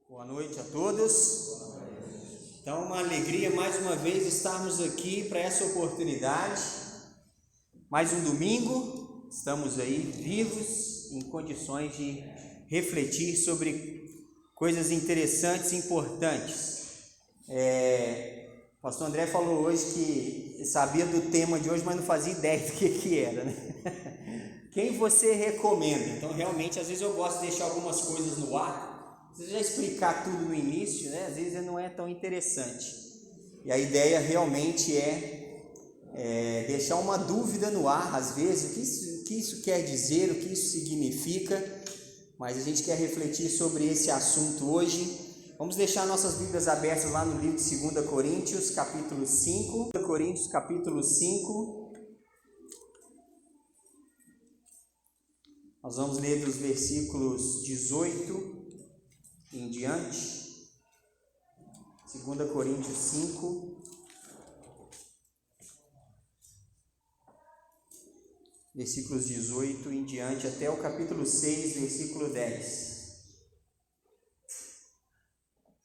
Boa noite a todos. Então, uma alegria mais uma vez estarmos aqui para essa oportunidade. Mais um domingo, estamos aí vivos, em condições de refletir sobre coisas interessantes e importantes. O pastor André falou hoje que sabia do tema de hoje, mas não fazia ideia do que era, né? Quem você recomenda? Então, realmente, às vezes eu gosto de deixar algumas coisas no ar. Se já explicar tudo no início, né, às vezes não é tão interessante. E a ideia realmente é deixar uma dúvida no ar, às vezes, o que isso quer dizer, o que isso significa, mas a gente quer refletir sobre esse assunto hoje. Vamos deixar nossas Bíblias abertas lá no livro de 2 Coríntios, capítulo 5. 2 Coríntios, capítulo 5. Nós vamos ler dos versículos 18 em diante. 2 Coríntios 5, versículos 18 em diante, até o capítulo 6, versículo 10.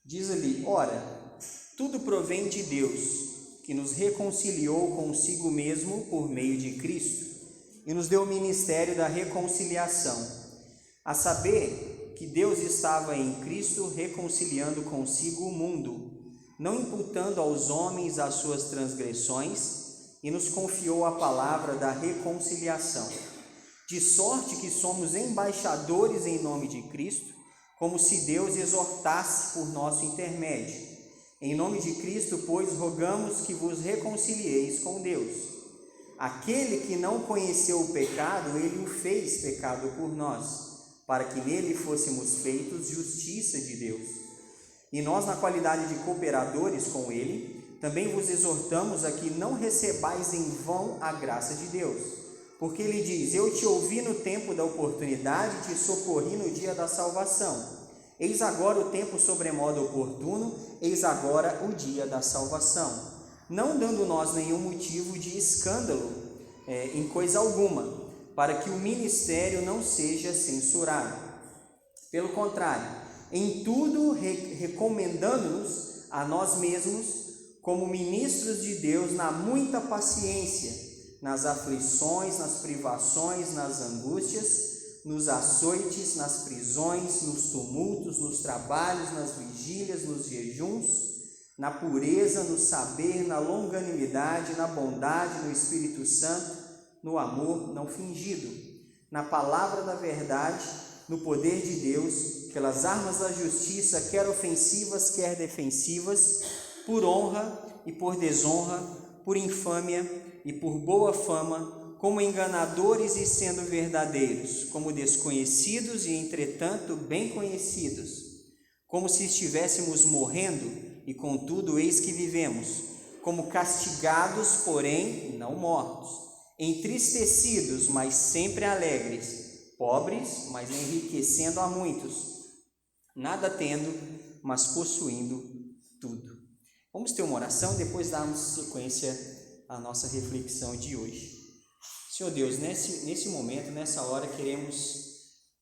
Diz ali: Ora, tudo provém de Deus, que nos reconciliou consigo mesmo por meio de Cristo, e nos deu o ministério da reconciliação, a saber, que Deus estava em Cristo reconciliando consigo o mundo, não imputando aos homens as suas transgressões, e nos confiou a palavra da reconciliação. De sorte que somos embaixadores em nome de Cristo, como se Deus exortasse por nosso intermédio. Em nome de Cristo, pois, rogamos que vos reconcilieis com Deus. Aquele que não conheceu o pecado, ele o fez pecado por nós, para que nele fôssemos feitos justiça de Deus. E nós, na qualidade de cooperadores com ele, também vos exortamos a que não recebais em vão a graça de Deus. Porque ele diz: Eu te ouvi no tempo da oportunidade, te socorri no dia da salvação. Eis agora o tempo sobremodo oportuno, eis agora o dia da salvação. Não dando nós nenhum motivo de escândalo em coisa alguma, para que o ministério não seja censurado. Pelo contrário, em tudo recomendando-nos a nós mesmos como ministros de Deus na muita paciência, nas aflições, nas privações, nas angústias, nos açoites, nas prisões, nos tumultos, nos trabalhos, nas vigílias, nos jejuns, na pureza, no saber, na longanimidade, na bondade, no Espírito Santo, no amor não fingido, na palavra da verdade, no poder de Deus, pelas armas da justiça, quer ofensivas, quer defensivas, por honra e por desonra, por infâmia e por boa fama, como enganadores e sendo verdadeiros, como desconhecidos e entretanto bem conhecidos, como se estivéssemos morrendo, e contudo eis que vivemos, como castigados, porém não mortos, entristecidos, mas sempre alegres, pobres, mas enriquecendo a muitos, nada tendo, mas possuindo tudo. Vamos ter uma oração, depois darmos sequência à nossa reflexão de hoje. Senhor Deus, nesse momento, nessa hora, queremos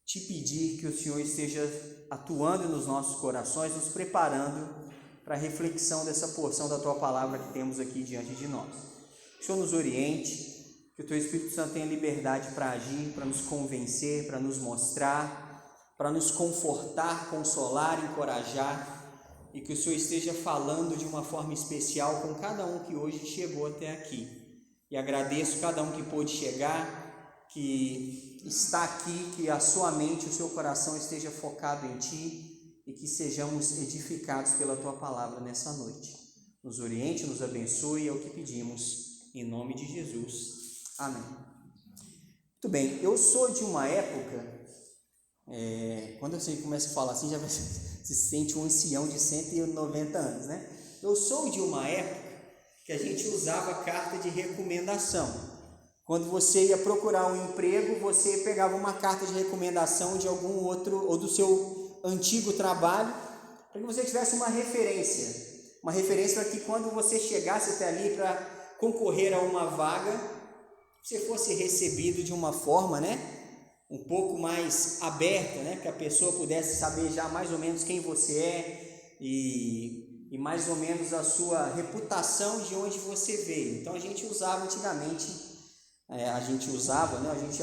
te pedir que o Senhor esteja atuando nos nossos corações, nos preparando para a reflexão dessa porção da Tua Palavra que temos aqui diante de nós. Que o Senhor nos oriente, que o Teu Espírito Santo tenha liberdade para agir, para nos convencer, para nos mostrar, para nos confortar, consolar, encorajar, e que o Senhor esteja falando de uma forma especial com cada um que hoje chegou até aqui. E agradeço cada um que pôde chegar, que está aqui, que a sua mente, o seu coração esteja focado em Ti, e que sejamos edificados pela Tua Palavra nessa noite. Nos oriente, nos abençoe, é o que pedimos, em nome de Jesus. Amém. Muito bem, eu sou de uma época, quando você começa a falar assim, já se sente um ancião de 190 anos, né? Eu sou de uma época que a gente usava carta de recomendação. Quando você ia procurar um emprego, você pegava uma carta de recomendação de algum outro, ou do seu antigo trabalho, para que você tivesse uma referência para que quando você chegasse até ali para concorrer a uma vaga, você fosse recebido de uma forma, um pouco mais aberta, né? Que a pessoa pudesse saber já mais ou menos quem você é e mais ou menos a sua reputação de onde você veio. Então a gente usava antigamente, a gente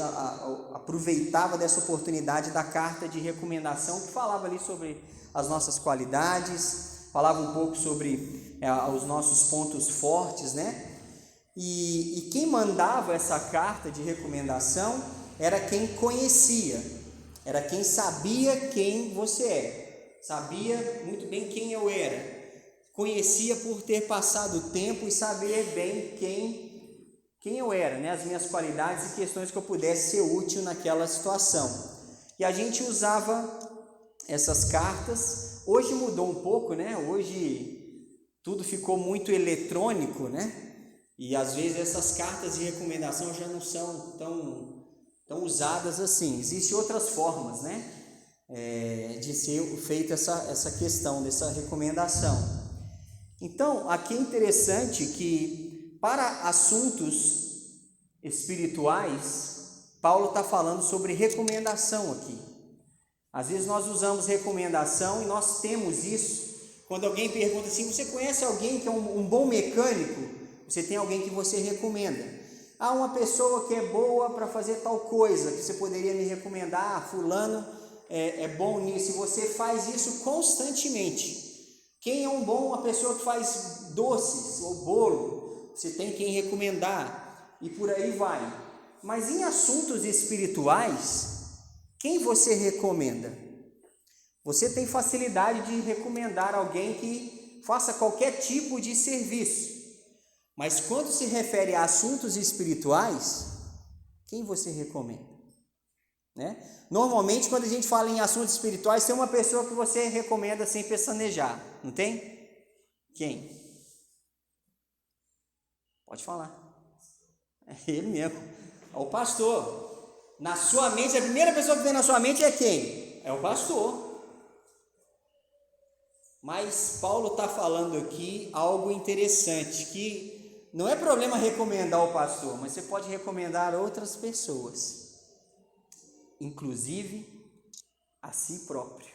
aproveitava dessa oportunidade da carta de recomendação, que falava ali sobre as nossas qualidades, falava um pouco sobre os nossos pontos fortes, né? E quem mandava essa carta de recomendação era quem conhecia, era quem sabia quem você é, sabia muito bem quem eu era, conhecia por ter passado o tempo e saber bem quem eu era, né? As minhas qualidades e questões que eu pudesse ser útil naquela situação. E a gente usava essas cartas. Hoje mudou um pouco, né? Hoje tudo ficou muito eletrônico, né? E às vezes essas cartas de recomendação já não são tão usadas assim. Existem outras formas, né? De ser feita essa questão dessa recomendação. Então, aqui é interessante que para assuntos espirituais, Paulo está falando sobre recomendação aqui. Às vezes nós usamos recomendação e nós temos isso. Quando alguém pergunta assim, você conhece alguém que é um bom mecânico? Você tem alguém que você recomenda. Uma pessoa que é boa para fazer tal coisa, que você poderia me recomendar, fulano é bom nisso, e você faz isso constantemente. Quem é uma pessoa que faz doces ou bolo, você tem quem recomendar, e por aí vai. Mas em assuntos espirituais, quem você recomenda? Você tem facilidade de recomendar alguém que faça qualquer tipo de serviço. Mas quando se refere a assuntos espirituais, quem você recomenda? Né? Normalmente, quando a gente fala em assuntos espirituais, tem uma pessoa que você recomenda sem pestanejar, não tem? Quem? Pode falar. É ele mesmo. É o pastor. Na sua mente, a primeira pessoa que vem na sua mente é quem? É o pastor. Mas Paulo está falando aqui algo interessante, que não é problema recomendar o pastor, mas você pode recomendar outras pessoas, inclusive a si próprio.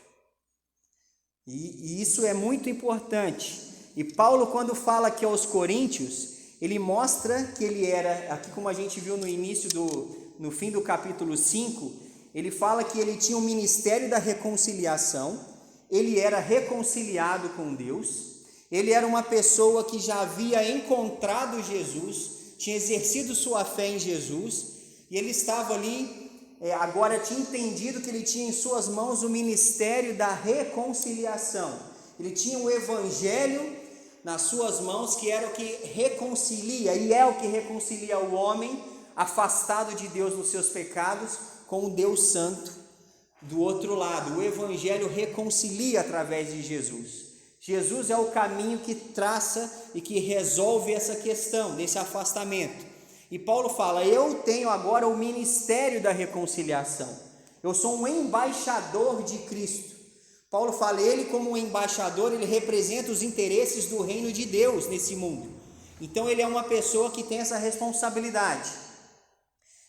E isso é muito importante. E Paulo, quando fala aqui aos Coríntios, ele mostra que ele era, aqui como a gente viu no fim do capítulo 5, ele fala que ele tinha um ministério da reconciliação, ele era reconciliado com Deus. Ele era uma pessoa que já havia encontrado Jesus, tinha exercido sua fé em Jesus, e ele estava ali, agora tinha entendido que ele tinha em suas mãos o ministério da reconciliação. Ele tinha o evangelho nas suas mãos, que era o que reconcilia, e é o que reconcilia o homem afastado de Deus nos seus pecados, com o Deus Santo do outro lado. O evangelho reconcilia através de Jesus. Jesus é o caminho que traça e que resolve essa questão, desse afastamento. E Paulo fala, eu tenho agora o ministério da reconciliação. Eu sou um embaixador de Cristo. Paulo fala, ele como um embaixador, ele representa os interesses do reino de Deus nesse mundo. Então ele é uma pessoa que tem essa responsabilidade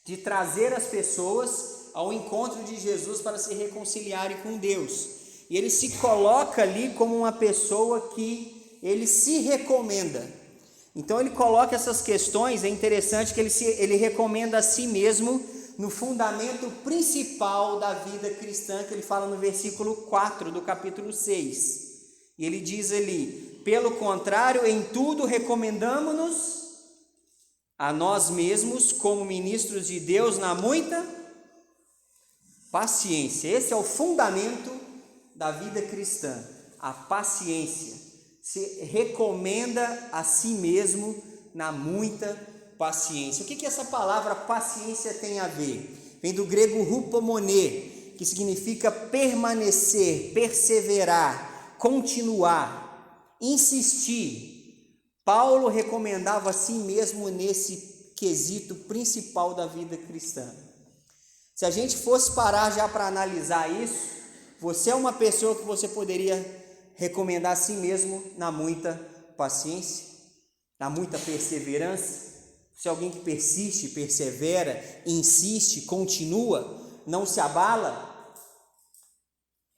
de trazer as pessoas ao encontro de Jesus para se reconciliarem com Deus. E ele se coloca ali como uma pessoa que ele se recomenda. Então ele coloca essas questões, é interessante que ele recomenda a si mesmo no fundamento principal da vida cristã, que ele fala no versículo 4 do capítulo 6. E ele diz ali, pelo contrário, em tudo recomendamo-nos a nós mesmos como ministros de Deus na muita paciência. Esse é o fundamento da vida cristã, a paciência. Se recomenda a si mesmo na muita paciência. O que essa palavra paciência tem a ver? Vem do grego hupomone, que significa permanecer, perseverar, continuar, insistir. Paulo recomendava a si mesmo nesse quesito principal da vida cristã. Se a gente fosse parar já para analisar isso, você é uma pessoa que você poderia recomendar a si mesmo na muita paciência, na muita perseverança? Você é alguém que persiste, persevera, insiste, continua? não se abala?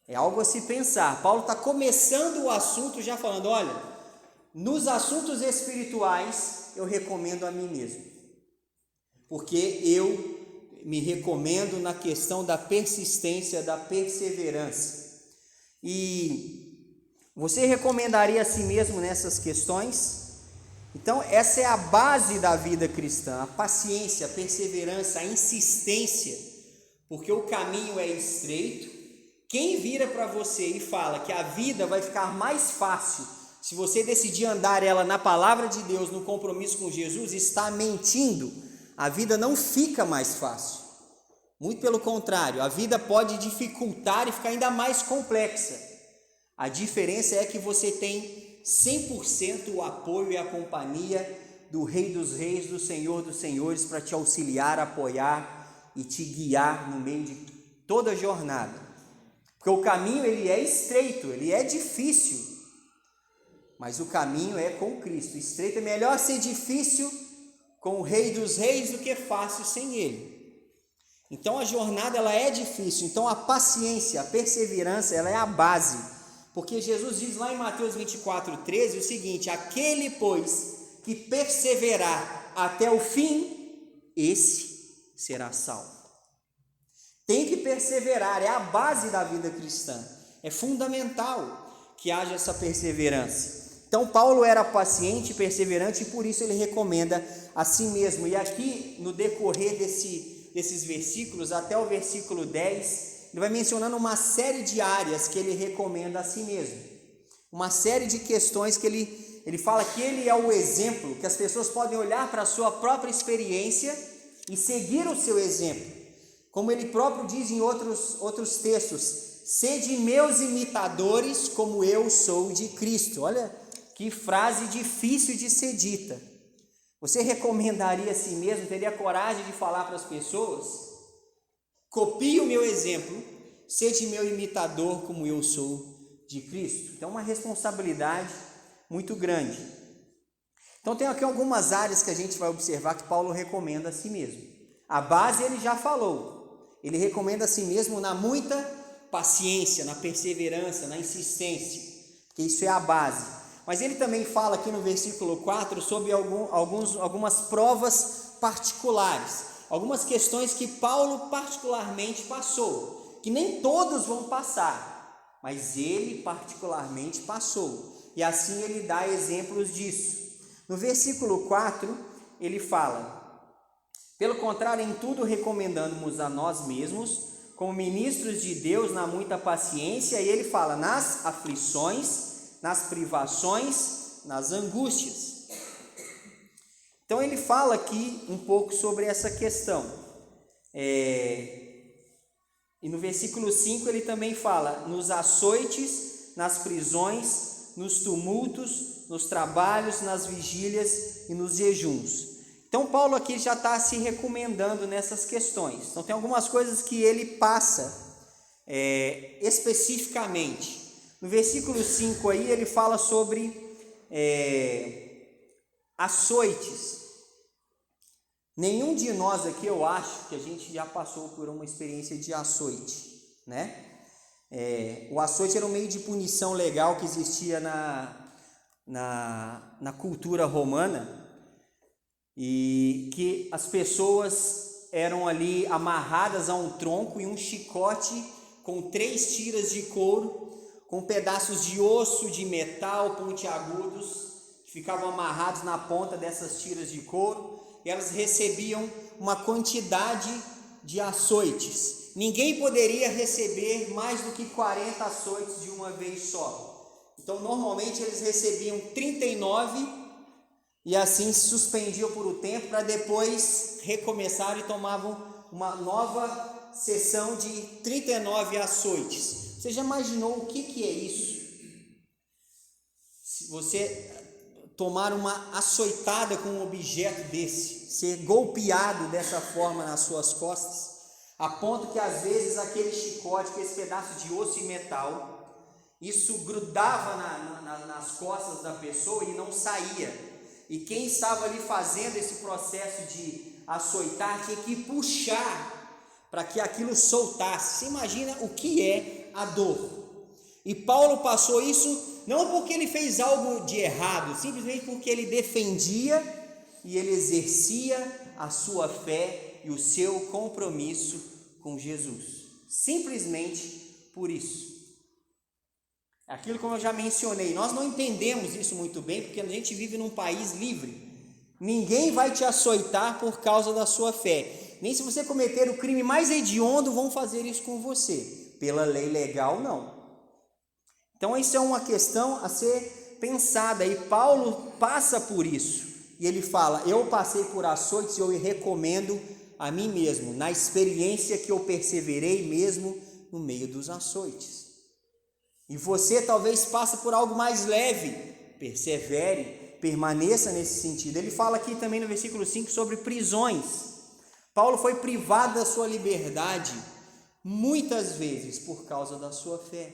É algo a se pensar. Paulo está começando o assunto já falando, olha, nos assuntos espirituais eu recomendo a mim mesmo, porque eu me recomendo na questão da persistência, da perseverança. E você recomendaria a si mesmo nessas questões? Então, essa é a base da vida cristã, a paciência, a perseverança, a insistência, porque o caminho é estreito. Quem vira para você e fala que a vida vai ficar mais fácil se você decidir andar ela na palavra de Deus, no compromisso com Jesus, está mentindo. A vida não fica mais fácil. Muito pelo contrário, a vida pode dificultar e ficar ainda mais complexa. A diferença é que você tem 100% o apoio e a companhia do Rei dos Reis, do Senhor dos Senhores, para te auxiliar, apoiar e te guiar no meio de toda a jornada. Porque o caminho ele é estreito, ele é difícil, mas o caminho é com Cristo. Estreito é melhor ser difícil com o Rei dos Reis do que fácil sem Ele. Então a jornada ela é difícil, então a paciência, a perseverança, ela é a base. Porque Jesus diz lá em Mateus 24:13 o seguinte: aquele, pois, que perseverar até o fim, esse será salvo. Tem que perseverar, é a base da vida cristã. É fundamental que haja essa perseverança. Então Paulo era paciente e perseverante e por isso ele recomenda a si mesmo. E aqui no decorrer desses versículos, até o versículo 10, ele vai mencionando uma série de áreas que ele recomenda a si mesmo. Uma série de questões que ele fala que ele é o exemplo, que as pessoas podem olhar para a sua própria experiência e seguir o seu exemplo. Como ele próprio diz em outros textos, sede meus imitadores como eu sou de Cristo. Olha que frase difícil de ser dita. Você recomendaria a si mesmo, teria coragem de falar para as pessoas? Copie o meu exemplo, sede meu imitador como eu sou de Cristo. Então, uma responsabilidade muito grande. Então, tem aqui algumas áreas que a gente vai observar que Paulo recomenda a si mesmo. A base ele já falou. Ele recomenda a si mesmo na muita paciência, na perseverança, na insistência, porque isso é a base. Mas ele também fala aqui no versículo 4 sobre algumas provas particulares, algumas questões que Paulo particularmente passou, que nem todos vão passar, mas ele particularmente passou, e assim ele dá exemplos disso. No versículo 4 ele fala: pelo contrário, em tudo recomendamos a nós mesmos, como ministros de Deus na muita paciência, e ele fala nas aflições, nas privações, nas angústias. Então ele fala aqui um pouco sobre essa questão. E no versículo 5 ele também fala nos açoites, nas prisões, nos tumultos, nos trabalhos, nas vigílias e nos jejuns. Então Paulo aqui já está se recomendando nessas questões. Então tem algumas coisas que ele passa especificamente. No versículo 5 aí ele fala sobre açoites. Nenhum de nós aqui, eu acho que a gente já passou por uma experiência de açoite, né? O açoite era um meio de punição legal que existia na cultura romana, e que as pessoas eram ali amarradas a um tronco e um chicote com 3 tiras de couro, com pedaços de osso, de metal, pontiagudos, que ficavam amarrados na ponta dessas tiras de couro, e elas recebiam uma quantidade de açoites. Ninguém poderia receber mais do que 40 açoites de uma vez só. Então, normalmente, eles recebiam 39 e assim se suspendiam por um tempo para depois recomeçar e tomavam uma nova sessão de 39 açoites. Você já imaginou o que é isso? Se você tomar uma açoitada com um objeto desse, ser golpeado dessa forma nas suas costas, a ponto que às vezes aquele chicote, com esse pedaço de osso e metal, isso grudava nas costas da pessoa e não saía. E quem estava ali fazendo esse processo de açoitar tinha que puxar para que aquilo soltasse. Você imagina o que é a dor. E Paulo passou isso não porque ele fez algo de errado, simplesmente porque ele defendia e ele exercia a sua fé e o seu compromisso com Jesus. Simplesmente por isso. Aquilo como eu já mencionei, nós não entendemos isso muito bem, porque a gente vive num país livre. Ninguém vai te açoitar por causa da sua fé. Nem se você cometer o crime mais hediondo, vão fazer isso com você. Pela lei legal, não. Então, isso é uma questão a ser pensada. E Paulo passa por isso. E ele fala, eu passei por açoites e eu recomendo a mim mesmo, na experiência que eu perseverei mesmo no meio dos açoites. E você talvez passe por algo mais leve, persevere, permaneça nesse sentido. Ele fala aqui também no versículo 5 sobre prisões. Paulo foi privado da sua liberdade muitas vezes por causa da sua fé.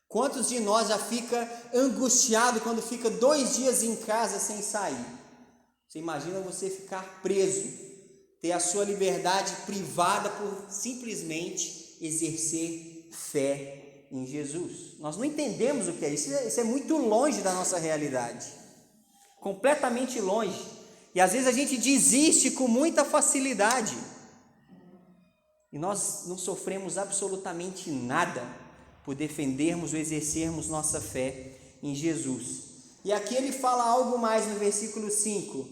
Quantos de nós já fica angustiado quando fica 2 dias em casa sem sair? Você imagina você ficar preso, ter a sua liberdade privada por simplesmente exercer fé em Jesus. Nós não entendemos o que é isso. Isso é muito longe da nossa realidade, completamente longe. E às vezes a gente desiste com muita facilidade e nós não sofremos absolutamente nada por defendermos ou exercermos nossa fé em Jesus. E aqui ele fala algo mais no versículo 5,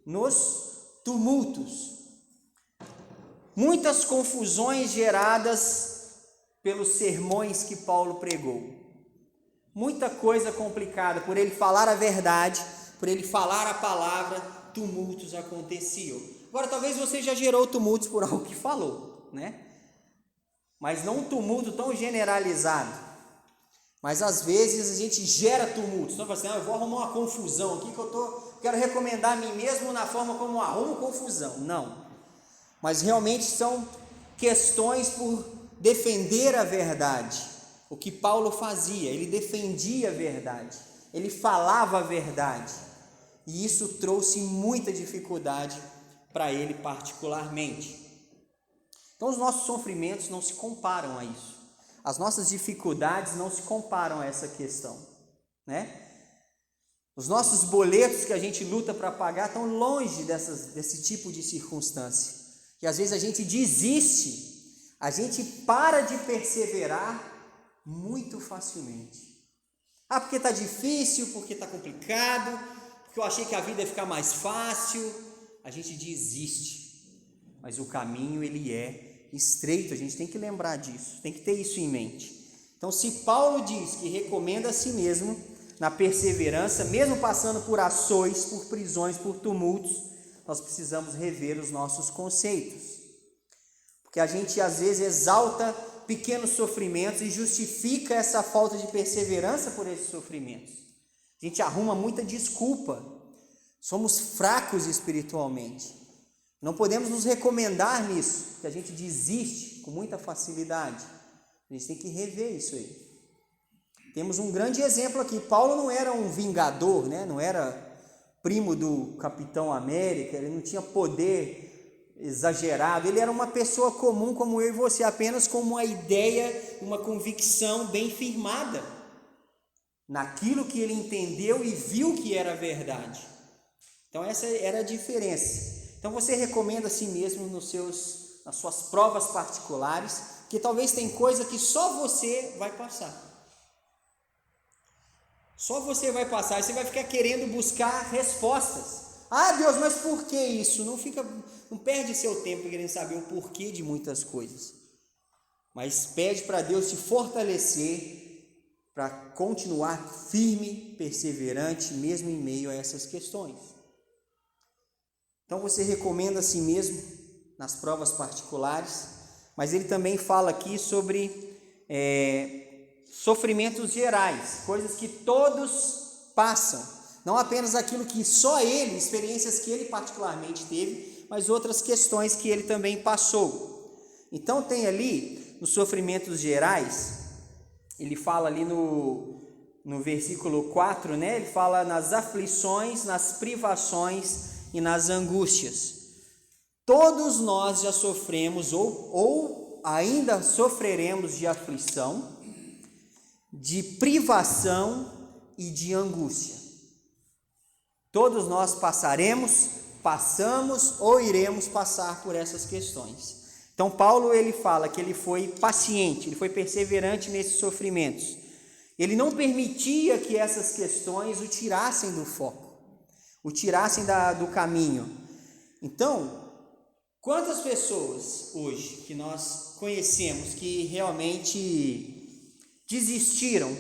nos tumultos, muitas confusões geradas pelos sermões que Paulo pregou, muita coisa complicada, por ele falar a verdade, por ele falar a palavra, tumultos aconteciam. Agora talvez você já gerou tumultos por algo que falou, né? Mas não um tumulto tão generalizado, mas às vezes a gente gera tumultos. Então você, eu vou arrumar uma confusão aqui que eu quero recomendar a mim mesmo na forma como eu arrumo confusão. Não, mas realmente são questões por defender a verdade. O que Paulo fazia, ele defendia a verdade, ele falava a verdade, e isso trouxe muita dificuldade para ele particularmente. Então os nossos sofrimentos não se comparam a isso, as nossas dificuldades não se comparam a essa questão, né? Os nossos boletos que a gente luta para pagar estão longe desse tipo de circunstância, que às vezes a gente desiste, a gente para de perseverar muito facilmente. Porque está difícil, porque está complicado, porque eu achei que a vida ia ficar mais fácil. A gente desiste, mas o caminho ele é estreito, a gente tem que lembrar disso, tem que ter isso em mente. Então, se Paulo diz que recomenda a si mesmo na perseverança, mesmo passando por açoites, por prisões, por tumultos, nós precisamos rever os nossos conceitos. Porque a gente às vezes exalta pequenos sofrimentos e justifica essa falta de perseverança por esses sofrimentos. A gente arruma muita desculpa. Somos fracos espiritualmente. Não podemos nos recomendar nisso, que a gente desiste com muita facilidade. A gente tem que rever isso aí. Temos um grande exemplo aqui. Paulo não era um vingador, né? Não era primo do Capitão América, ele não tinha poder exagerado, ele era uma pessoa comum como eu e você, apenas com uma ideia, uma convicção bem firmada naquilo que ele entendeu e viu que era verdade. Então essa era a diferença. Então você recomenda a si mesmo nas suas provas particulares, que talvez tem coisa que só você vai passar. Só você vai passar e você vai ficar querendo buscar respostas. Deus, mas por que isso? Não perde seu tempo querendo saber o porquê de muitas coisas. Mas pede para Deus te fortalecer para continuar firme, perseverante, mesmo em meio a essas questões. Então você recomenda a si mesmo nas provas particulares, mas ele também fala aqui sobre sofrimentos gerais, coisas que todos passam. Não apenas aquilo que só ele, experiências que ele particularmente teve, mas outras questões que ele também passou. Então tem ali, nos sofrimentos gerais, ele fala ali no versículo 4, né? Ele fala nas aflições, nas privações e nas angústias. Todos nós já sofremos ou ainda sofreremos de aflição, de privação e de angústia. Todos nós passamos ou iremos passar por essas questões. Então Paulo ele fala que ele foi paciente, ele foi perseverante nesses sofrimentos. Ele não permitia que essas questões o tirassem do foco, o tirassem do caminho. Então, quantas pessoas hoje que nós conhecemos que realmente desistiram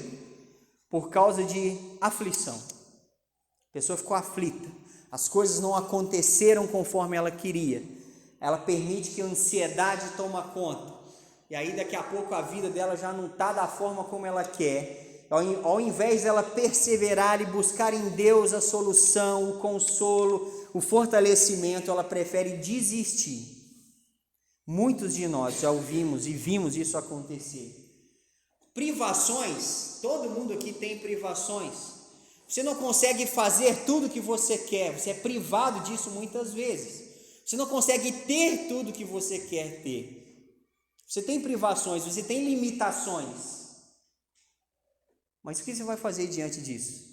por causa de aflição? A pessoa ficou aflita, as coisas não aconteceram conforme ela queria, ela permite que a ansiedade toma conta, e aí daqui a pouco a vida dela já não está da forma como ela quer. Ao invés dela perseverar e buscar em Deus a solução, o consolo, o fortalecimento, ela prefere desistir. Muitos de nós já ouvimos e vimos isso acontecer. Privações, todo mundo aqui tem privações. Você não consegue fazer tudo o que você quer, você é privado disso muitas vezes. Você não consegue ter tudo o que você quer ter. Você tem privações, você tem limitações. Mas o que você vai fazer diante disso?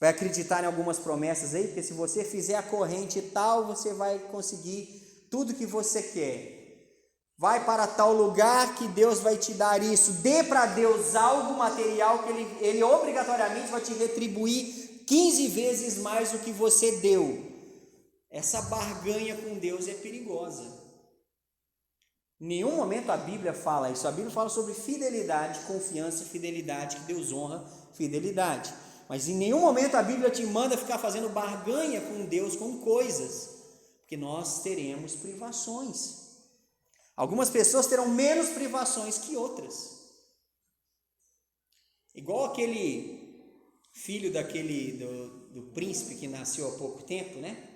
Vai acreditar em algumas promessas aí? Porque se você fizer a corrente tal, você vai conseguir tudo que você quer. Vai para tal lugar que Deus vai te dar isso. Dê para Deus algo material que Ele obrigatoriamente vai te retribuir 15 vezes mais do que você deu. Essa barganha com Deus é perigosa. Em nenhum momento a Bíblia fala isso. A Bíblia fala sobre fidelidade, confiança, fidelidade, que Deus honra fidelidade. Mas em nenhum momento a Bíblia te manda ficar fazendo barganha com Deus, com coisas. Porque nós teremos privações. Algumas pessoas terão menos privações que outras. Igual aquele filho do príncipe que nasceu há pouco tempo, né?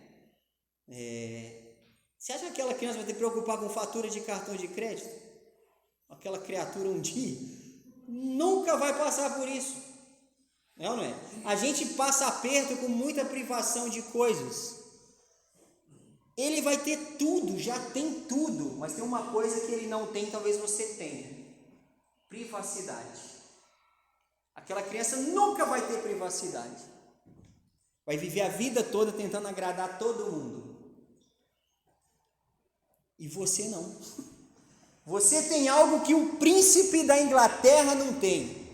Você acha que aquela criança vai ter que preocupar com fatura de cartão de crédito? Aquela criatura um dia nunca vai passar por isso. Não é? A gente passa aperto com muita privação de coisas. Ele vai ter tudo, já tem tudo, mas tem uma coisa que ele não tem, talvez você tenha: privacidade. Aquela criança nunca vai ter privacidade. Vai viver a vida toda tentando agradar todo mundo. E você não. Você tem algo que o príncipe da Inglaterra não tem.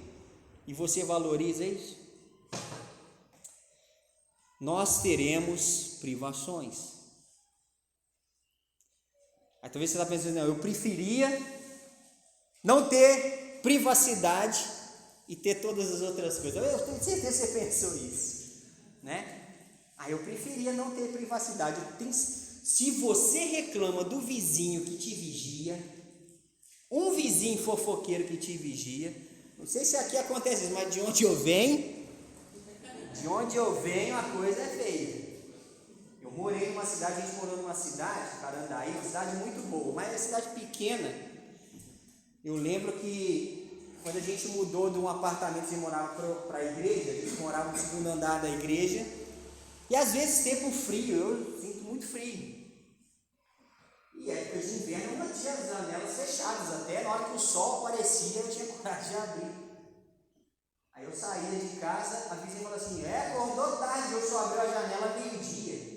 E você valoriza isso? Nós teremos privações. Aí talvez você está pensando, não, eu preferia não ter privacidade e ter todas as outras coisas. Eu tenho certeza que você pensou isso, né? Eu preferia não ter privacidade. Se você reclama do vizinho que te vigia, um vizinho fofoqueiro que te vigia, não sei se aqui acontece isso, mas de onde eu venho a coisa é feia. Eu morei numa cidade, a gente morou numa cidade, Carandaí, uma cidade muito boa, mas é uma cidade pequena. Eu lembro que quando a gente mudou de um apartamento e morava para a igreja, a gente morava no segundo andar da igreja, e às vezes tempo frio, eu sinto muito frio. E época de inverno eu mantinha as janelas fechadas, até na hora que o sol aparecia eu tinha coragem de abrir. Aí eu saía de casa, a vizinha falou assim, acordou tarde, eu só abri a janela meio-dia.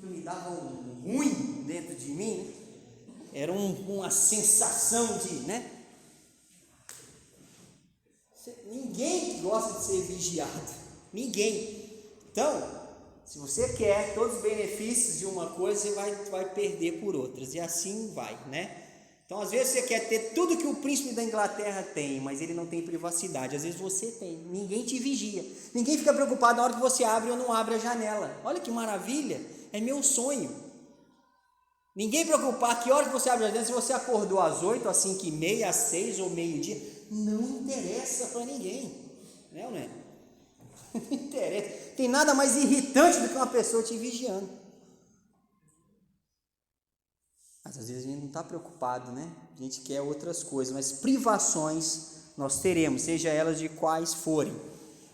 Me dava um ruim dentro de mim, era uma sensação de, né? Ninguém gosta de ser vigiado, ninguém. Então, se você quer todos os benefícios de uma coisa, você vai perder por outras, e assim vai, né? Então, às vezes você quer ter tudo que o príncipe da Inglaterra tem, mas ele não tem privacidade. Às vezes você tem, ninguém te vigia, ninguém fica preocupado na hora que você abre ou não abre a janela. Olha que maravilha, é meu sonho. Ninguém preocupar que hora que você abre a janela, se você acordou às 8, às 5h30, às 6 ou meio-dia, não interessa para ninguém, né ou não é? Não interessa, tem nada mais irritante do que uma pessoa te vigiando. Mas às vezes a gente não está preocupado, né? A gente quer outras coisas, mas privações nós teremos, seja elas de quais forem.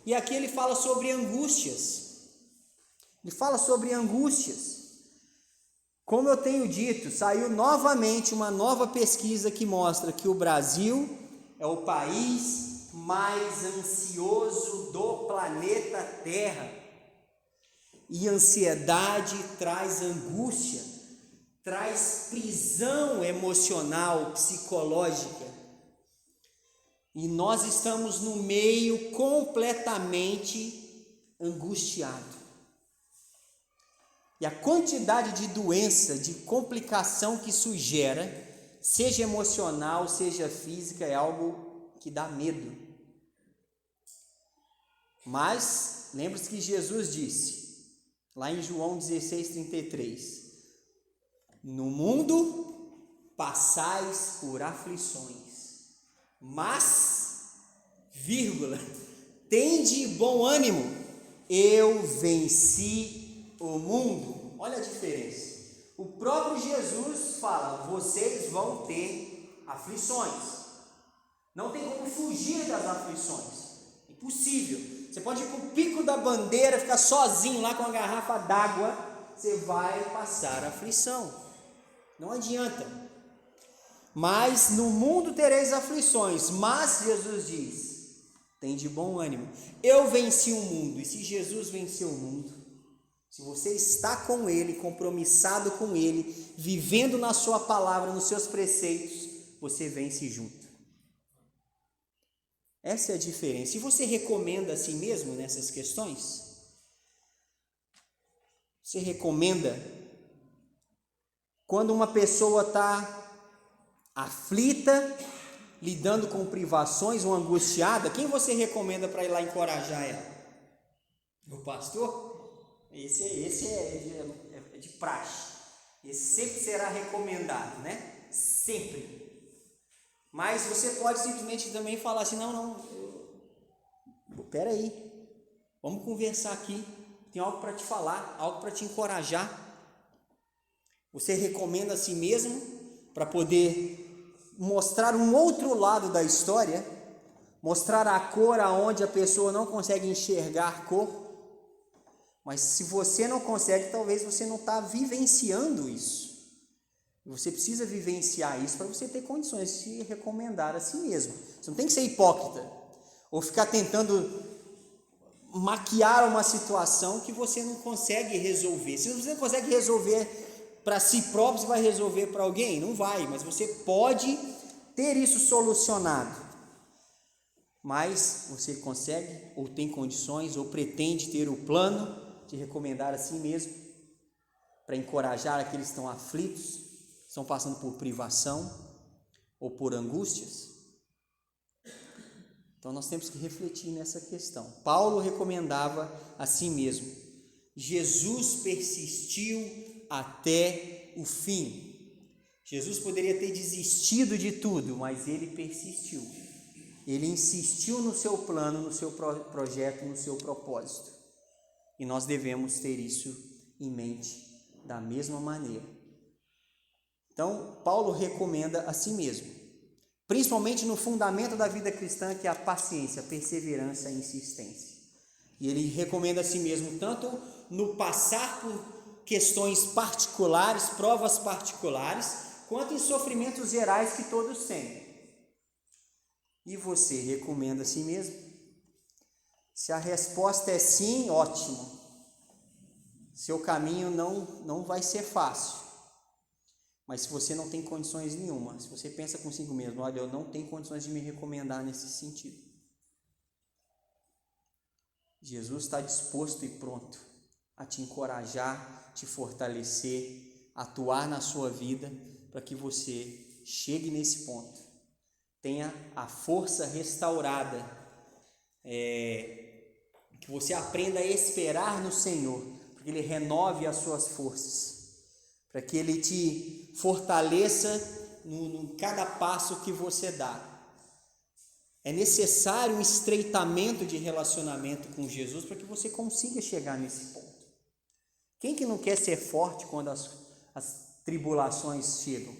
E aqui ele fala sobre angústias. Ele fala sobre angústias. Como eu tenho dito, saiu novamente uma nova pesquisa que mostra que o Brasil é o país mais ansioso do planeta Terra. E ansiedade traz angústia, traz prisão emocional, psicológica. E nós estamos no meio completamente angustiado. E a quantidade de doença, de complicação que isso gera, seja emocional, seja física, é algo que dá medo. Mas, lembre-se que Jesus disse, lá em João 16:33, no mundo passais por aflições, mas, tende bom ânimo, eu venci o mundo. Olha a diferença. O próprio Jesus fala, vocês vão ter aflições. Não tem como fugir das aflições. Impossível. Você pode ir para o pico da bandeira, ficar sozinho lá com uma garrafa d'água, você vai passar aflição. Não adianta. Mas no mundo tereis aflições, mas Jesus diz, tem de bom ânimo, eu venci o mundo. E se Jesus venceu o mundo, se você está com Ele, compromissado com Ele, vivendo na sua palavra, nos seus preceitos, você vence junto. Essa é a diferença. E você recomenda a si mesmo nessas questões? Você recomenda quando uma pessoa está aflita, lidando com privações ou angustiada, quem você recomenda para ir lá encorajar ela? O pastor? Esse é de praxe. Esse sempre será recomendado, né? Sempre. Mas você pode simplesmente também falar assim, peraí, vamos conversar aqui, tem algo para te falar, algo para te encorajar. Você recomenda a si mesmo para poder mostrar um outro lado da história, mostrar a cor aonde a pessoa não consegue enxergar cor. Mas se você não consegue, talvez você não está vivenciando isso. Você precisa vivenciar isso para você ter condições de se recomendar a si mesmo. Você não tem que ser hipócrita ou ficar tentando maquiar uma situação que você não consegue resolver. Se você não consegue resolver para si próprio, você vai resolver para alguém? Não vai, mas você pode ter isso solucionado. Mas você consegue, ou tem condições, ou pretende ter o plano de recomendar a si mesmo, para encorajar aqueles que estão aflitos, estão passando por privação, ou por angústias? Então nós temos que refletir nessa questão. Paulo recomendava a si mesmo. Jesus persistiu até o fim. Jesus poderia ter desistido de tudo, mas ele persistiu. Ele insistiu no seu plano, no seu projeto, no seu propósito. E nós devemos ter isso em mente da mesma maneira. Então, Paulo recomenda a si mesmo, principalmente no fundamento da vida cristã, que é a paciência, a perseverança e a insistência. E ele recomenda a si mesmo tanto no passar por questões particulares, provas particulares, quanto em sofrimentos gerais que todos têm. E você recomenda a si mesmo? Se a resposta é sim, ótimo. Seu caminho não vai ser fácil. Mas se você não tem condições nenhuma, se você pensa consigo mesmo, olha, eu não tenho condições de me recomendar nesse sentido, Jesus está disposto e pronto a te encorajar, te fortalecer, atuar na sua vida para que você chegue nesse ponto, tenha a força restaurada, que você aprenda a esperar no Senhor, para que Ele renove as suas forças, para que Ele te fortaleça em cada passo que você dá. É necessário um estreitamento de relacionamento com Jesus para que você consiga chegar nesse ponto. Quem que não quer ser forte quando as tribulações chegam?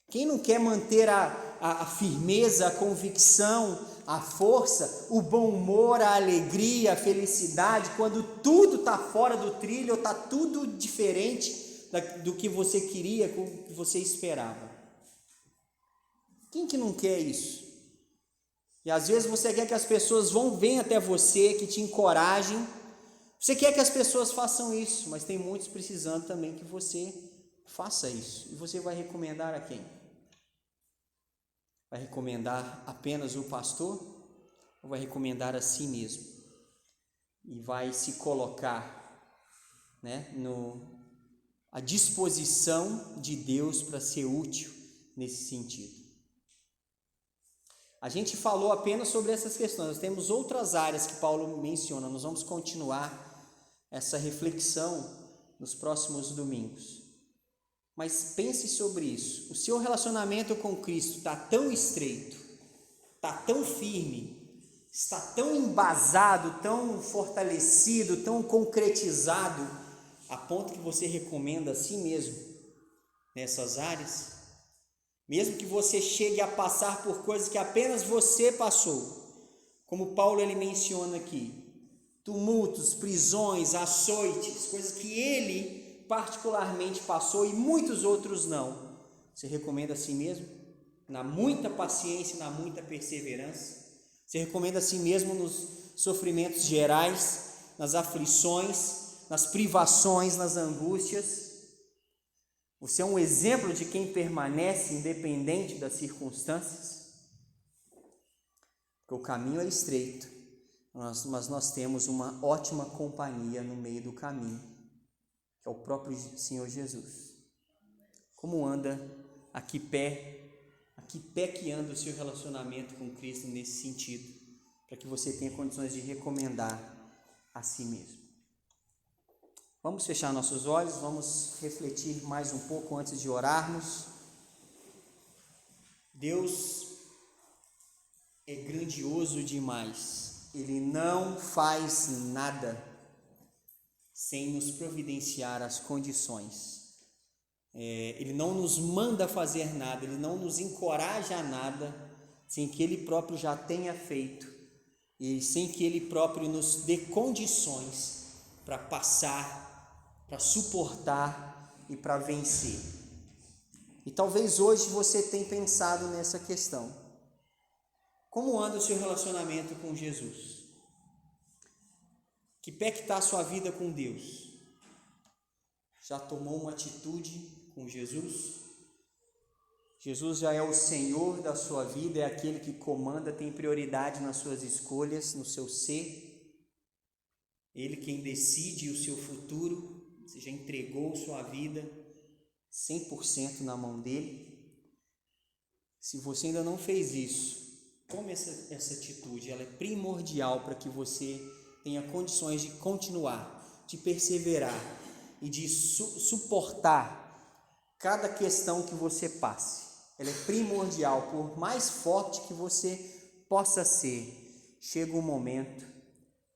Quem não quer manter a firmeza, a convicção, a força, o bom humor, a alegria, a felicidade, quando tudo está fora do trilho ou está tudo diferente do que você queria, do que você esperava. Quem que não quer isso? E às vezes você quer que as pessoas venham até você, que te encorajem. Você quer que as pessoas façam isso, mas tem muitos precisando também que você faça isso. E você vai recomendar a quem? Vai recomendar apenas o pastor? Ou vai recomendar a si mesmo? E vai se colocar, né, à disposição de Deus para ser útil nesse sentido. A gente falou apenas sobre essas questões, nós temos outras áreas que Paulo menciona, nós vamos continuar essa reflexão nos próximos domingos. Mas pense sobre isso, o seu relacionamento com Cristo está tão estreito, está tão firme, está tão embasado, tão fortalecido, tão concretizado, a ponto que você recomenda a si mesmo nessas áreas? Mesmo que você chegue a passar por coisas que apenas você passou, como Paulo ele menciona aqui, tumultos, prisões, açoites, coisas que ele particularmente passou e muitos outros não. Você recomenda a si mesmo? Na muita paciência, na muita perseverança? Você recomenda a si mesmo nos sofrimentos gerais, nas aflições, nas privações, nas angústias? Você é um exemplo de quem permanece independente das circunstâncias? Porque o caminho é estreito, mas nós temos uma ótima companhia no meio do caminho, que é o próprio Senhor Jesus. Como anda, a que pé que anda o seu relacionamento com Cristo nesse sentido, para que você tenha condições de recomendar a si mesmo. Vamos fechar nossos olhos, vamos refletir mais um pouco antes de orarmos. Deus é grandioso demais, Ele não faz nada sem nos providenciar as condições. Ele não nos manda fazer nada, Ele não nos encoraja a nada sem que Ele próprio já tenha feito e sem que Ele próprio nos dê condições para passar, para suportar e para vencer. E talvez hoje você tenha pensado nessa questão. Como anda o seu relacionamento com Jesus? Que pé que está a sua vida com Deus? Já tomou uma atitude com Jesus? Jesus já é o Senhor da sua vida, é aquele que comanda, tem prioridade nas suas escolhas, no seu ser. Ele quem decide o seu futuro. Você já entregou sua vida 100% na mão dele? Se você ainda não fez isso, tome essa atitude, ela é primordial para que você tenha condições de continuar, de perseverar e de suportar cada questão que você passe. Ela é primordial, por mais forte que você possa ser, chega um momento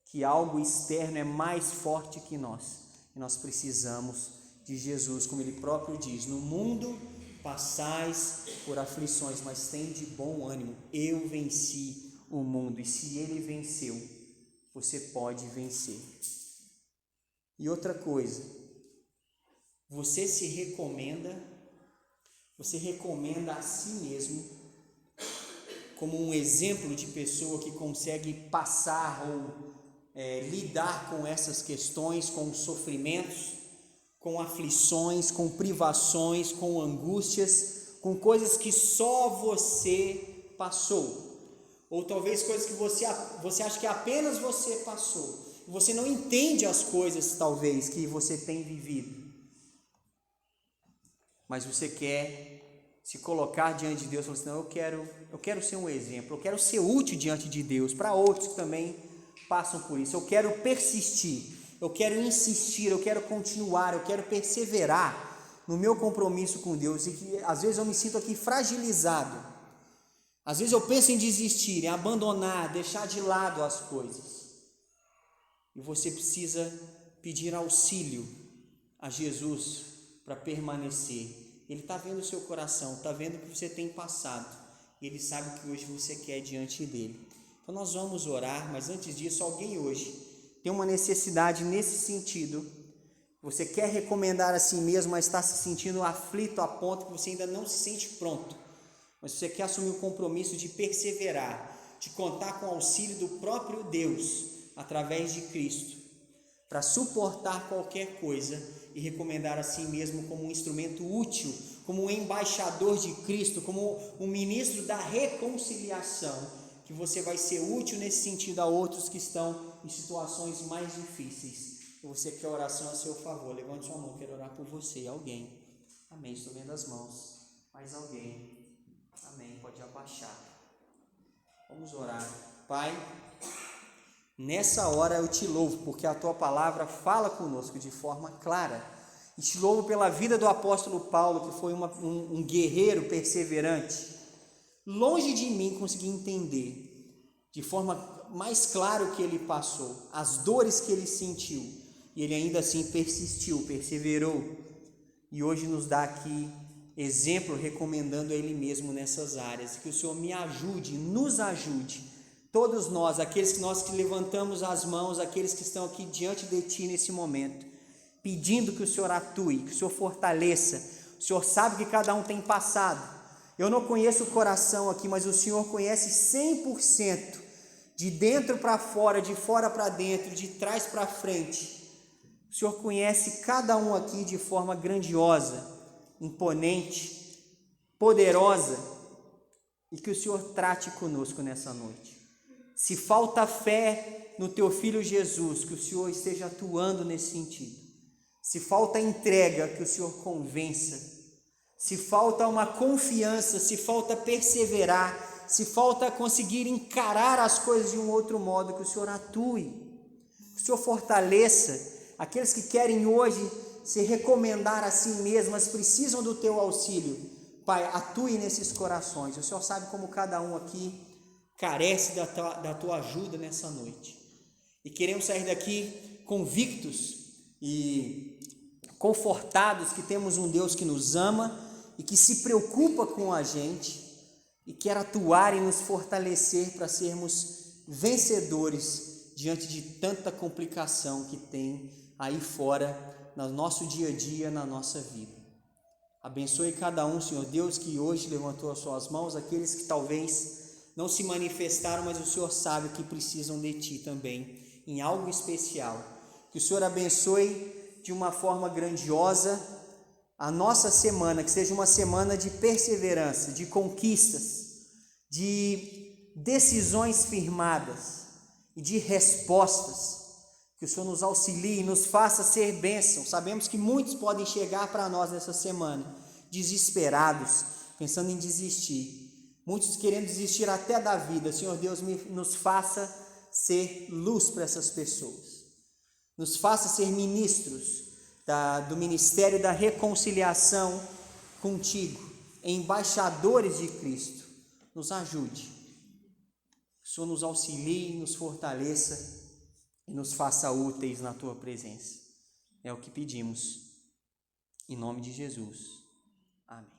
que algo externo é mais forte que nós. E nós precisamos de Jesus, como Ele próprio diz, no mundo passais por aflições, mas tende bom ânimo, eu venci o mundo, e se Ele venceu, você pode vencer. E outra coisa, você recomenda a si mesmo como um exemplo de pessoa que consegue passar ou lidar com essas questões, com sofrimentos, com aflições, com privações, com angústias, com coisas que só você passou, ou talvez coisas que você acha que apenas você passou, você não entende as coisas talvez que você tem vivido, mas você quer se colocar diante de Deus e falar assim, não, eu quero ser um exemplo, eu quero ser útil diante de Deus, para outros que também passam por isso. Eu quero persistir, eu quero insistir, eu quero continuar, eu quero perseverar no meu compromisso com Deus, e que às vezes eu me sinto aqui fragilizado, às vezes eu penso em desistir, em abandonar, deixar de lado as coisas, e você precisa pedir auxílio a Jesus para permanecer. Ele está vendo o seu coração, está vendo o que você tem passado, e Ele sabe o que hoje você quer diante dEle. Então nós vamos orar, mas antes disso, alguém hoje tem uma necessidade nesse sentido, Você quer recomendar a si mesmo, mas está se sentindo aflito a ponto que você ainda não se sente pronto. Mas você quer assumir o compromisso de perseverar, de contar com o auxílio do próprio Deus, através de Cristo, para suportar qualquer coisa e recomendar a si mesmo como um instrumento útil, como um embaixador de Cristo, como um ministro da reconciliação, que você vai ser útil nesse sentido a outros que estão em situações mais difíceis. E você quer oração a seu favor, levante sua mão, quero orar por você. Alguém? Amém, estou vendo as mãos. Mais alguém? Amém, pode abaixar. Vamos orar. Pai, nessa hora eu te louvo, porque a tua palavra fala conosco de forma clara. E te louvo pela vida do apóstolo Paulo, que foi um guerreiro perseverante. Longe de mim conseguir entender de forma mais clara o que ele passou, as dores que ele sentiu, e ele ainda assim persistiu, perseverou, e hoje nos dá aqui exemplo, recomendando a ele mesmo nessas áreas. Que o Senhor me ajude, nos ajude, todos nós, aqueles que levantamos as mãos, aqueles que estão aqui diante de Ti nesse momento, pedindo que o Senhor atue, que o Senhor fortaleça. O Senhor sabe que cada um tem passado. Eu não conheço o coração aqui, mas o Senhor conhece 100%, de dentro para fora, de fora para dentro, de trás para frente. O Senhor conhece cada um aqui de forma grandiosa, imponente, poderosa, e que o Senhor trate conosco nessa noite. Se falta fé no Teu Filho Jesus, que o Senhor esteja atuando nesse sentido. Se falta entrega, que o Senhor convença. Se falta uma confiança, se falta perseverar, se falta conseguir encarar as coisas de um outro modo, que o Senhor atue, que o Senhor fortaleça aqueles que querem hoje se recomendar a si mesmos, mas precisam do Teu auxílio. Pai, atue nesses corações. O Senhor sabe como cada um aqui carece da Tua ajuda nessa noite. E queremos sair daqui convictos e confortados que temos um Deus que nos ama e que se preocupa com a gente e quer atuar e nos fortalecer para sermos vencedores diante de tanta complicação que tem aí fora no nosso dia a dia, na nossa vida. Abençoe cada um, Senhor Deus, que hoje levantou as suas mãos, aqueles que talvez não se manifestaram, mas o Senhor sabe que precisam de Ti também, em algo especial. Que o Senhor abençoe de uma forma grandiosa a nossa semana, que seja uma semana de perseverança, de conquistas, de decisões firmadas e de respostas. Que o Senhor nos auxilie e nos faça ser bênção. Sabemos que muitos podem chegar para nós nessa semana desesperados, pensando em desistir. Muitos querendo desistir até da vida. Senhor Deus, nos faça ser luz para essas pessoas. Nos faça ser ministros do ministério da reconciliação contigo, embaixadores de Cristo. Nos ajude. O Senhor nos auxilie, nos fortaleça e nos faça úteis na Tua presença. É o que pedimos, em nome de Jesus. Amém.